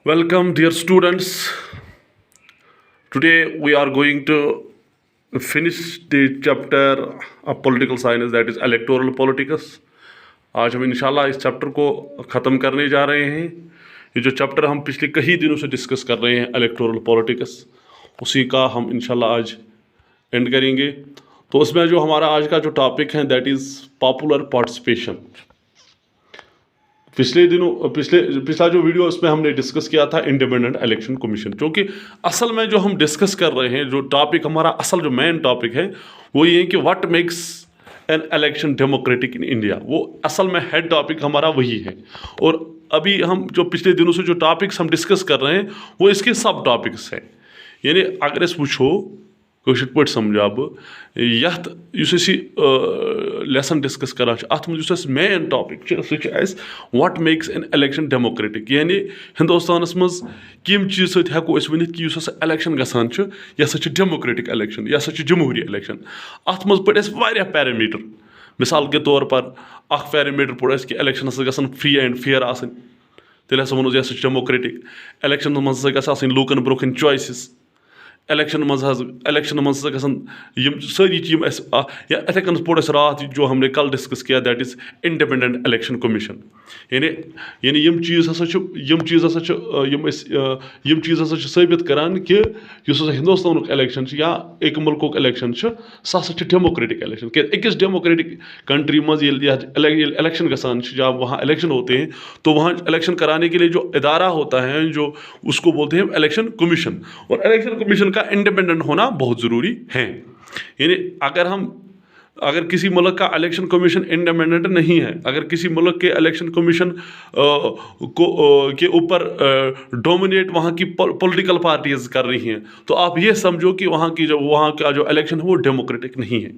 Welcome, dear students. Today we are going to finish the chapter of political science, that is electoral politics. आज हम इंशाल्लाह इस chapter को ख़त्म करने जा रहे हैं. ये जो चैप्टर हम पिछले कई दिनों से डिस्कस कर रहे हैं इलेक्टोरल पॉलिटिक्स, उसी का हम इंशाल्लाह आज एंड करेंगे. तो उसमें जो हमारा आज का जो टॉपिक है दैट इज़ पॉपुलर पार्टिसिपेशन. पिछला जो वीडियो उसमें हमने डिस्कस किया था इंडिपेंडेंट इलेक्शन कमीशन, क्योंकि असल में जो हम डिस्कस कर रहे हैं, जो टॉपिक हमारा असल जो मेन टॉपिक है वो ये है कि what makes an election democratic in India. वो असल में हेड टॉपिक हमारा वही है. और अभी हम जो पिछले दिनों से जो टॉपिक्स हम डिस्कस कर रहे हैं वो इसके सब टॉपिक्स हैं. यानी अगर इस वुचो कशर पे समझा बह लेसन डिस्कस करान अत मज मेन टॉपिक सह what makes an election democratic. यानी हिंदुस्तानस मज कम चीज़ सत हेको वनित कि इलेक्शन गसान यह डेमोक्रेटिक इलेक्शन, यह जमहूरी इलेक्शन. अत मज पे पैरामीटर. मिसाल के तौर पर पैरामीटर पढ़ कि इलेक्शन गसान फ्री एंड फेयर आसन, तेल वो यह डेमोक्रेटिक. इलेक्शन मज गन लूकन ब्रोखन चॉइसेस. इलेक्शन मज सारी या इथे कन पढ़ रात जो हमने कल डिस्कस किया that is independent election commission. यानी यम चीज़ साबित करान कि हिंदुस्तान इलेक्शन या एक मुल्क इलेक्शन सह डेमोक्रेटिक इलेक्शन. क्या अकिस डेमोक्रेटिक कंट्री मज इलेक्शन गसान जहाँ वहाँ इलेक्शन होते हैं तो वहाँ इलेक्शन कराने के लिए जो इदारा होता है जो उसको बोलते हैं इलेक्शन कमीशन. और इलेक्शन कमीशन का इंडिपेंडेंट होना बहुत ज़रूरी है. यानी अगर किसी मुल्क का इलेक्शन कमीशन इंडिपेंडेंट नहीं है, अगर किसी मुल्क के इलेक्शन कमीशन के ऊपर डोमिनेट वहाँ की पॉलिटिकल पार्टीज कर रही हैं, तो आप ये समझो कि वहाँ का जो इलेक्शन है वो डेमोक्रेटिक नहीं है.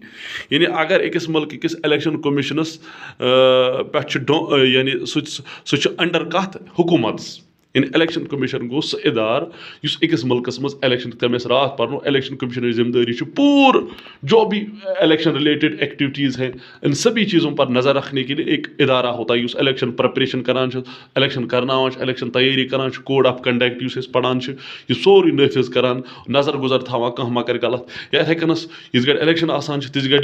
यानी अगर एक मुल्क किस इलेक्शन कमीशनस पे यानी सह अंडर कत हुकूमत इन इलेक्शन कमीशन गो सह इदार अकिस मुल्कस मज इलेक्शन तमें रात पर इलेक्शन कमीशन जिम्मेदारी पूर जो भी इलेक्शन रिलेटेड एक्टिविटीज़ हैं इन सभी चीज़ों पर नज़र रखने के लिए एक इदारा होता है इलेक्शन प्रिपरेशन करान, इलेक्शन करनावान, इलेक्शन तैयारी करान, कोड ऑफ कंडक्ट पढ़ान, यह सोरी नफिज करान, नज़र गुजर थवान कह मा कर गलत. या इथे कनस इस गड इलेक्शन आसान तिस गड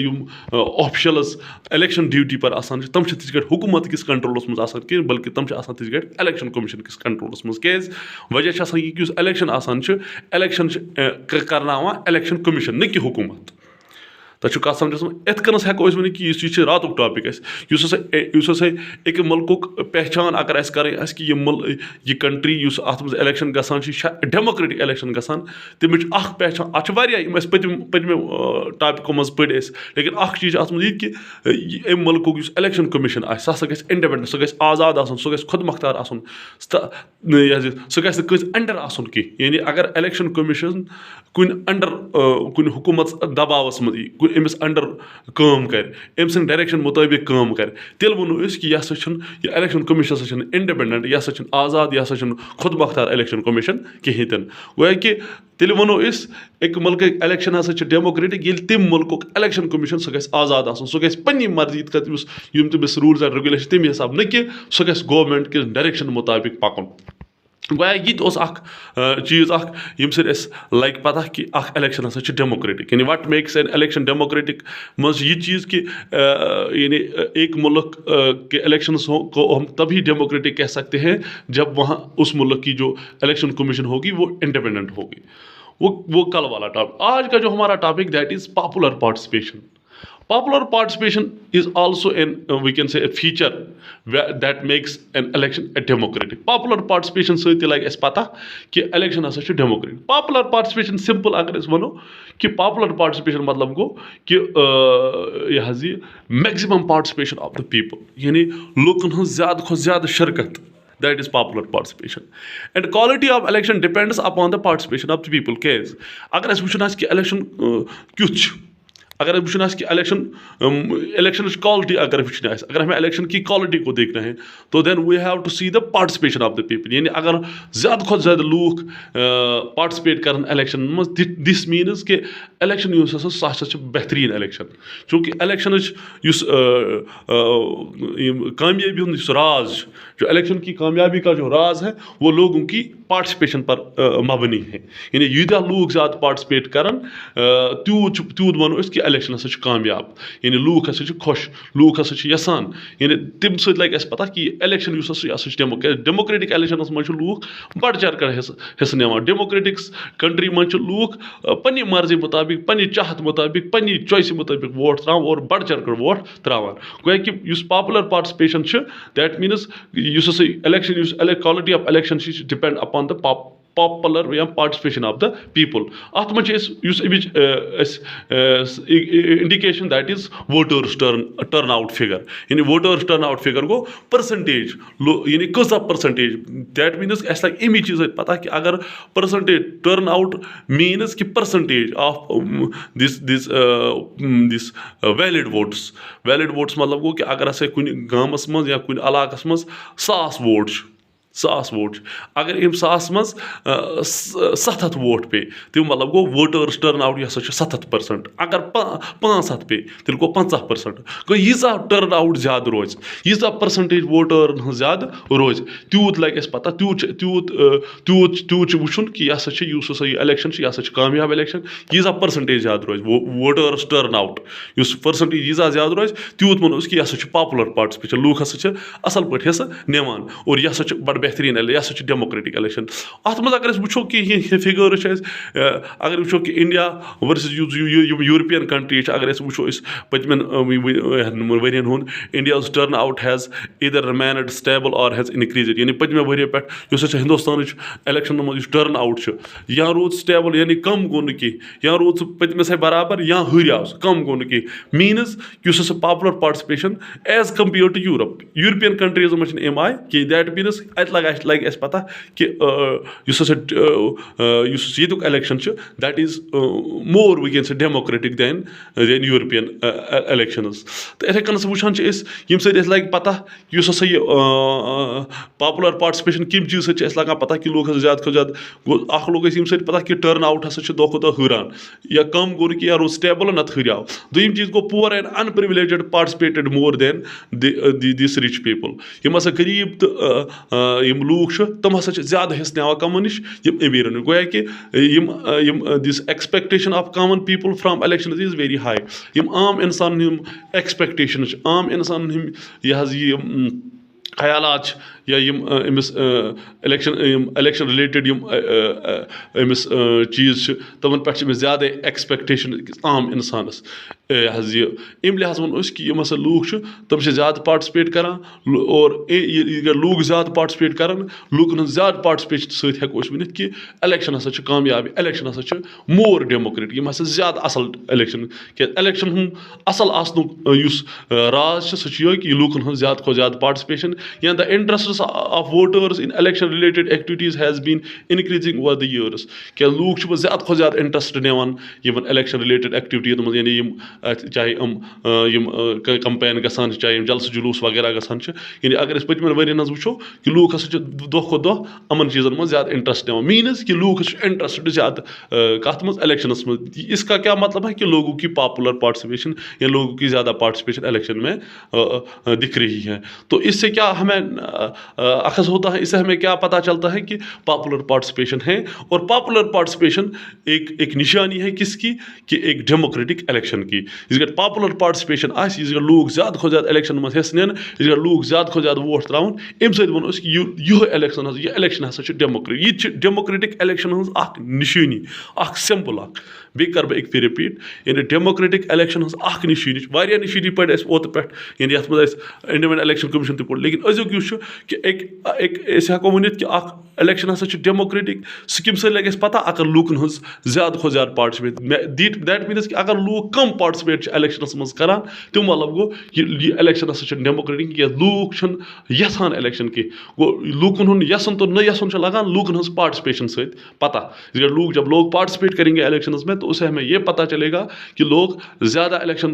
ऑफिशल्स इलेक्शन ड्यूटी पर आसान तम तिस गड हुकूमत किस कंट्रोलस मज आसान कह, बल्कि तम तिस गड इलेक्शन कमीशन किस कंट्रोल मज. कैज वजह यह कि इलेक्शन आसान इलेक्शन करनावान इलेक्शन कमीशन न कि हुकूमत. तो कत समझ इत कन हेको वन कि यह रात टॉपिक एक मुल्क पहचान अगर करें कि यह कंट्री अत मज इलेक्शन गसान डेमोक्रेटिक इलेक्शन गसान तमिच पहचान. अत पतमे टॉपिको मज पढ़, लेकिन चीज़ अत मज कि अम मुल्क इलेक्शन कमीशन सह गि इंडिपेंडेंट, सह गि आज़ाद आसन, सह गि खुद मुख्तार आसन, सह गि अंडर आसन की. यानी अगर इलेक्शन कमीशन कुन अंडर कुन हुकूमत दबावस मज अमिस अंडर काम कर, अम सद डायरेक्शन मुताबिक काम कर, तेल वनो कि यह इलेक्शन कमीशन इंडिपेंडेंट, यह आज़ाद, यह खुद मुख्तार इलेक्शन कमीशन कहीं तन. गो कि तेल वनो एक मुल्क इलेक्शन हसा डेमोक्रेटिक ये तम मुल्क इलेक्शन कमीशन सह गि आज़ाद आसन, सह गि पन्नी मर्जी तमिस रूल्स एंड रेगुलेशन तमें हिसाब, न कि सह गि गवर्नमेंट के डायरेक्शन मुताबिक पकन. गोया यह चीज़ यम लग पता कि इलेक्शन हसा डेमोक्रेटिक. यानी what makes an election democratic मज यह चीज़ कि यानी एक मुल्क के इलेक्शन को हम तभी डेमोक्रेटिक कह सकते हैं जब वहाँ उस मुल्क की जो इलेक्शन कमीशन होगी वो इंडिपेंडेंट होगी. वो कल वाला टॉपिक. आज का जो हमारा topic that is popular participation. Popular participation is also we can say a feature that makes an election a democratic. Popular participation से लगे पता कि election हसा democratic. Popular participation simple अगर वनो कि popular participation मतलब गो कि यह maximum participation of the people. यानी लोगन हज ज़्यादा शिरकत. That is popular participation. And quality of election depends upon the participation of the people. Case अगर अस वुचन कि election क्युत, अगर वुचन कि इलेक्शन क्वालिटी अगर हमें इलेक्शन की क्वालिटी को देखना है तो then we have to see the participation of the people. यानी अगर ज़्यादा खुद ज़्यादा लूख पार्टिसिपेट कर इलेक्शन मज दिस मीन्स कि इलेक्शन सह बेहतरीन इलेक्शन. चूँकि इलेक्शन कामयाबी हूँ राज जो इलेक्शन की कामयाबी का जो राज है वो लोगों की पार्टिसिपेशन पर मबनी है। यानी यूत्या लूक ज़्यादा पार्टिसिपेट करान तूत वनो कि इलेक्शन हसा कामयाब, यानी लूक हसा खुश, लूक हसा यसान, यानी तम सत लगे पता कि इलेक्शन डेमोक्रेटिक इलेक्शन मज लूक बढ़ चढ़ कर हिस्सा निवान। डेमोक्रेटिक कंट्री मज लूक पन्नी मर्जी मुताबिक, पन्नी चाहत मुताबिक, पन्नी चॉइस मुताबिक वोट त्रावान और बढ़ चढ़ कर वोट त्रावान। गोया कि popular participation that means election quality of election depend upon the popular या पार्टिसिपेशन ऑफ द पीपल। अत मज indication that is voters turn out figure, यानी वोटर्स टर्न आउट फिगर गो परसेंटेज, यानी कसा परसेंटेज, दैट मीन्स अस लगे अमी चीज पता कि अगर परसेंटेज टर्न आउट मीन्स कि percentage of this valid votes मतलब गो कि अगर अस कुन गामस मज या कुन इलाकस मज 100 वोट अगर अम 100 मज 700 वोट पे तो मतलब गो वोटर्स टर्न आउट यह 70%। अगर 500 पे तेल गो 50%। गो यीजा टर्न आउट ज्यादा रोज, यीजा परसेंटेज वोटर ज्यादा रोज, तूत लगे पता, तूत वुचुन कि यह इलेक्शन यह कामयाब इलेक्शन, यीजा परसेंटेज ज्यादा रोज वोटर्स टर्न आउट, परसेंटेज यीजा ज्यादा रोज तूत वनो कि यह पॉपुलर पार्टिसिपेशन, लूक हसा असल पे हिस्सा निवान और यह बड़ बेहतरीन यह डेमोक्रेटिक इलेक्शन। अत मज अगर वो कि ये फिगर अगर वो कि इंडिया वर्सेस यूरोपियन कंट्री अगर वो पतमें वरियन हूँ India turn out has either remained stable और हैज़ इनक्रीज, यानी पतमे वरियो पे हिंदुस्तान इलेक्शन मज टर्न आउट या रोद स्टेबल, यानी कम गो या रोद पतमस बराबर या हुरियाव कम गो मीनस कि popular participation as compared to European countries मज एम आय कि दैट मीनस लगे पता कि युक election that is more we can say democratic than European elections. तो इथे कन वुचान यम लगे पता कि पॉपुलर पार्टिसिपेशन कम चीज लगा पता कि लोग ज्यादा ज्यादा लोग यम पता कि टर्न आउट हसा दो हुरान या कम गो कि या रो स्टेबल नत हुरियाव। दोम चीज गो poor and underprivileged participated more than this rich people. यम हसा गरीब तो लूक तम हसा ज्यादा हिस्सा निवान कमन नश अमीर। गोया कि this expectation of common people from election is very high. आम इंसान एक्सपेक्टेशन आम इंसान यह ख्यालात या अमिस इलेक्शन रिलेटेड अमिस चीज़ तमन पे ज़्यादा एक्सपेक्टेशन आम इंसानस अम लिहाज वो कि यम हसा लूक तम ज़्यादा पार्टिसिपेट करान और लूक ज़्यादा पार्टिसिपेट करान लूकन ज़्यादा पार्टिसिपेशन सको वन कि इलेक्शन हसा कामयाब, इलेक्शन हसा मोर डेमोक्रेटिक, यम हसा ज़्यादा असल इलेक्शन क्या इलेक्शन हूँ असल राज सह कि लूकन ज़्यादा खो ज़्यादा पार्टिसिपेशन या the interest of voters in election related activities has been increasing over the years। क्या लूक ज़्यादा खो ज़्यादा इंटरेस्ट निवान इलेक्शन रिलेटेड एक्टिविटी मज, यानी चाहे कंपेन गसान चाहे जलस जुलूस वगैरह गसान, यानी अगर पतमें वरियन वो कि लूक हसा दो खो दो अमन चीज़न मज ज़्यादा इंटरेस्ट निवान मीनस कि लूक इंटरेस्ट ज़्यादा कत मज इलेक्शनस मज। इसका क्या मतलब है कि लोगों की पॉपुलर पार्टिसिपेशन या लोगों की ज़्यादा पार्टिसिपेशन इलेक्शन में दिख रही है। तो इससे क्या हमें अखज़ होता है, इससे हमें क्या पता चलता है कि पॉपुलर पार्टिसिपेशन है और पॉपुलर पार्टिसिपेशन एक निशानी है किसकी कि एक डेमोक्रेटिक इलेक्शन की। इसका पॉपुलर पार्टिसिपेशन लूक ज़्यादा खो ज़्यादा इलेक्शन मज हिस्सा निन, लूक ज़्यादा खो ज़्यादा वोट त्रावन अम सो यह इलेक्शन हसा डेमोक्रेटिक इलेक्शन निशानी सिंबल बे कर बह एक रिपीट, यानी डेमोक्रेटिक इलेक्शन निशानी वारिया निशानी पढ़ ओत पे यानी ये इंडियन इलेक्शन कमीशन तक, लेकिन अजुक कि एक हेको वन कि इलेक्शन हसा डेमोक्रेटिक स्कीम से लगे पता अगर लूकन ज़्यादा खो ज़्यादा पार्टिसिपेट दैट मीनस कि अगर लूक कम पार्टिसिपेट इलेक्शन मज करान तो मतलब गो यह इलेक्शन हसा डेमोक्रेटिक या लूक यसान इलेक्शन की गो लूकन यसन तो न यसन लगान लूकन पार्टिसिपेशन सत पता। लूक जब लोग पार्टिसिपेट करेंगे इलेक्शन में तो उससे हमें ये पता चलेगा कि लोग ज़्यादा इलेक्शन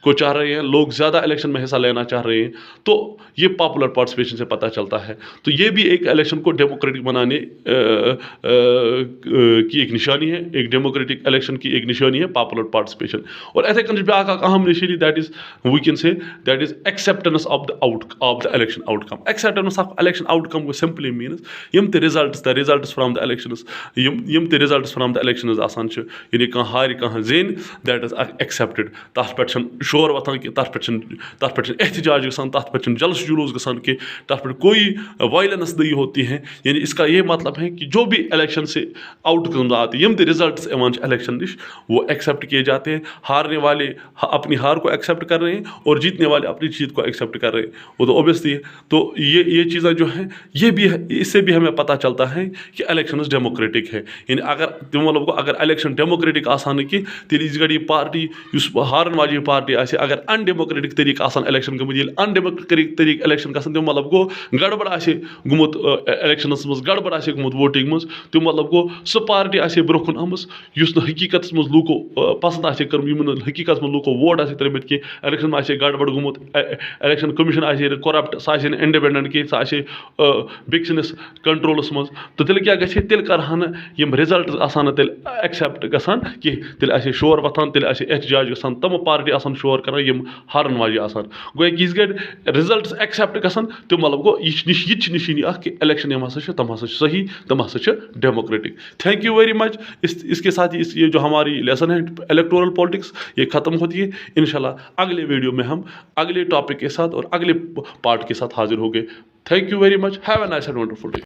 को चाह रहे हैं, लोग ज़्यादा इलेक्शन में हिस्सा लेना चाह रहे हैं, तो ये पॉपुलर पार्टिसिपेशन से पता चलता है। तो ये भी एक इलेक्शन को डेमोक्रेटिक बनाने की एक निशानी है, एक डेमोक्रेटिक इलेक्शन की एक निशानी है पॉपुलर पार्टिसिपेशन। और इथे कन ब्याक अहम निशानी, that is we can say that is acceptance of the election outcome. Acceptance of election outcome simply means यम ते रिजल्ट्स फ्रॉम द इलेक्शंस, यम ते रिजल्ट्स फ्रॉम द इलेक्शंस आसान छ, यानी कहां हार कहां ज़ेन, दैट इज एक्सेप्टेड। तथ पे शोर वथान कि तथ पे एहतजाज गसान, तथ पे जलस जुलूस गसान कि तथ पे कोई वायलेंस नहीं होती है। यानी इसका ये मतलब है कि जो भी इलेक्शन से आउटकम आते हैं, यम ते रिजल्ट्स इलेक्शन निश, वो एक्सेप्ट किए जाते हैं। हारने वाले अपनी हार को एक्सेप्ट कर रहे हैं और जीतने वाले अपनी जीत को एक्सेप्ट कर रहे हैं, वो तो ऑब्वियसली है। तो ये चीज़ें जो हैं, ये भी है, इससे भी हमें पता चलता है कि इलेक्शन डेमोक्रेटिक है। यानी अगर तुम मतलब अगर इलेक्शन डेमोक्रेटिक आसान कि तेल गई पार्टी हारन वाली पार्टी आसे, अगर अनडेमोक्रेटिक तरीक आसान इलेक्शन गमुत, ये अनडेमोक्रेटिक तरीक इलेक्शन गसन, तुम मतलब गो गड़बड़ आसे गुमुत इलेक्शनस मज, गड़बड़ आसे गुमुत वोटिंग मज, तुम मतलब गो सो पार्टी आसे ब्रोखन आमस युस हकीकत मज लूको पसंद आसे कर, हकीकत में लूको वोट आसे त्रेमित कि इलेक्शन में आसे गड़बड़ गुमुत, इलेक्शन कमीशन आसे करप्ट, सह आसे इंडिपेंडेंट कि सह आसे बेकिस कंट्रोलस मज। तो तेल क्या गछे, तेल करहन यम रिजल्ट आसान तेल एक्सेप्ट गसान कि तेल आसे शोर वथान, तेल आसे एहतजाज गसान, तम पार्टी आसान शोर कर यम हारन वाजे आसान। गो यह गए रिजल्ट एक्सेप्ट गसान, तो मतलब गो यह निशानी कि इलेक्शन यम हसा तम हसा सही, तम हसा democratic. Thank you very much. इसके साथ ही ये जो हमारी लेसन है इलेक्टोरल पॉलिटिक्स, ये ख़त्म होती है। इंशाल्लाह अगले वीडियो में हम अगले टॉपिक के साथ और अगले पार्ट के साथ हाजिर होंगे। Thank you very much. Have a nice and wonderful day.